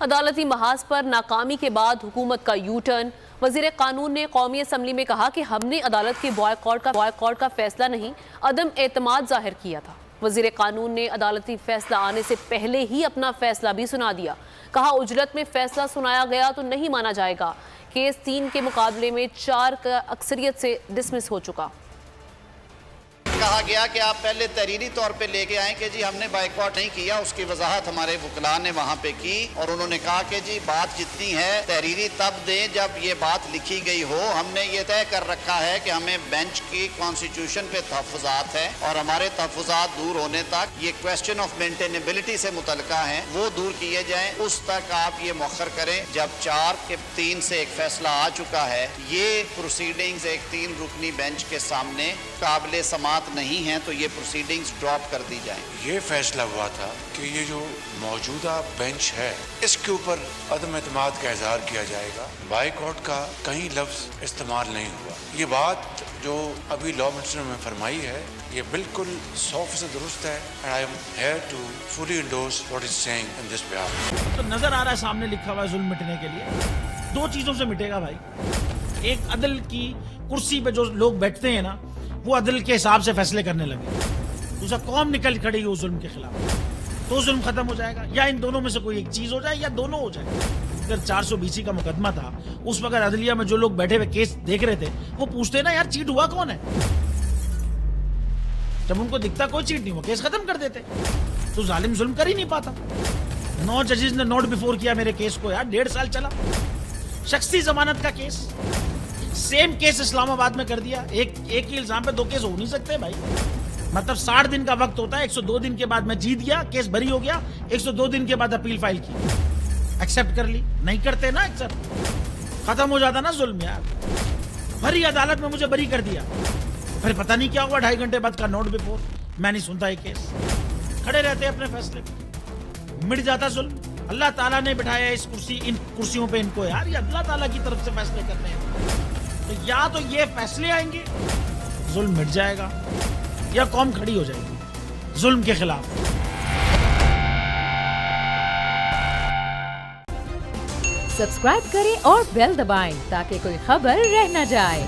عدالتی محاذ پر ناکامی کے بعد حکومت کا یو ٹرن۔ وزیر قانون نے قومی اسمبلی میں کہا کہ ہم نے عدالت کے بائیکاٹ کا فیصلہ نہیں، عدم اعتماد ظاہر کیا تھا۔ وزیر قانون نے عدالتی فیصلہ آنے سے پہلے ہی اپنا فیصلہ بھی سنا دیا۔ کہا اجلت میں فیصلہ سنایا گیا تو نہیں مانا جائے گا۔ کیس 3 کے مقابلے میں 4 کا اکثریت سے ڈسمس ہو چکا۔ کہا گیا کہ آپ پہلے تحریری طور پہ لے کے آئیں کہ جی ہم نے بائیکاٹ نہیں کیا، اس کی وضاحت ہمارے وکلاء نے وہاں پہ کی اور انہوں نے کہا کہ جی بات جتنی ہے تحریری تب دیں جب یہ بات لکھی گئی ہو۔ ہم نے یہ طے کر رکھا ہے کہ ہمیں بینچ کی کانسٹیٹیوشن پہ تحفظات ہیں اور ہمارے تحفظات دور ہونے تک یہ کویسچن آف مینٹینیبلٹی سے متعلقہ ہیں وہ دور کیے جائیں، اس تک آپ یہ مؤخر کریں۔ جب 4 کے 3 سے ایک فیصلہ آ چکا ہے، یہ پروسیڈنگز ایک 3 رکنی بینچ کے سامنے قابل سماعت نہیں ہیں تو یہ پروسیڈنگز ڈراپ کر دی جائیں۔ یہ فیصلہ ہوا تھا کہ یہ جو موجودہ بینچ ہے اس کے اوپر عدم اعتماد کا اظہار کیا جائے گا۔ بائیکاٹ کا کہیں لفظ استعمال نہیں ہوا۔ یہ بات جو ابھی لاء منسٹر نے فرمائی ہے یہ بالکل 100% درست ہے۔ and I am here to fully endorse what is saying in this behalf۔ تو نظر آ رہا ہے سامنے لکھا ہوا ہے ظلم مٹنے کے لیے 2 چیزوں سے مٹے گا بھائی۔ ایک عدل کی کرسی پہ جو لوگ بیٹھتے ہیں نا وہ عدل کے حساب سے فیصلے کرنے لگے، دوسرا قوم نکل کھڑی ہے اس ظلم کے خلاف، تو ظلم ختم ہو جائے گا۔ یا ان دونوں میں سے کوئی ایک چیز ہو جائے یا دونوں ہو جائے۔ اگر 420 کا مقدمہ تھا اس وقت عدلیہ میں جو لوگ بیٹھے ہوئے کیس دیکھ رہے تھے وہ پوچھتے نا یار چیٹ ہوا کون ہے، جب ان کو دکھتا کوئی چیٹ نہیں ہوا کیس ختم کر دیتے۔ تو ظالم ظلم کر ہی نہیں پاتا۔ 9 ججز نے نوٹ بیفور کیا میرے کیس کو، یار 1.5 سال چلا۔ شخصی ضمانت کا کیس، سیم کیس اسلام آباد میں کر دیا۔ ایک ہی الزام پہ 2 کیس ہو نہیں سکتے بھائی۔ مطلب 60 دن کا وقت ہوتا ہے، 102 دن کے بعد میں جیت گیا، کیس بری ہو گیا، 102 دن کے بعد اپیل فائل کی، ایکسپٹ کر لی۔ نہیں کرتے نا ایکسپٹ، ختم ہو جاتا نا ظلم یار۔ بھری عدالت میں مجھے بری کر دیا، پھر پتہ نہیں کیا ہوا 2.5 گھنٹے بعد کا نوٹ بیفور، میں نہیں سنتا یہ کیس، کھڑے رہتے اپنے فیصلے پہ، مٹ جاتا ظلم۔ اللہ تعالیٰ نے بٹھایا اس ان کرسیوں پہ ان کو، یار یہ اللہ تعالیٰ کی طرف سے فیصلے کرنے ہیں۔ تو یا تو یہ فیصلے آئیں گے ظلم مٹ جائے گا یا قوم کھڑی ہو جائے گی ظلم کے خلاف۔ سبسکرائب کریں اور بیل دبائیں تاکہ کوئی خبر رہ نہ جائے۔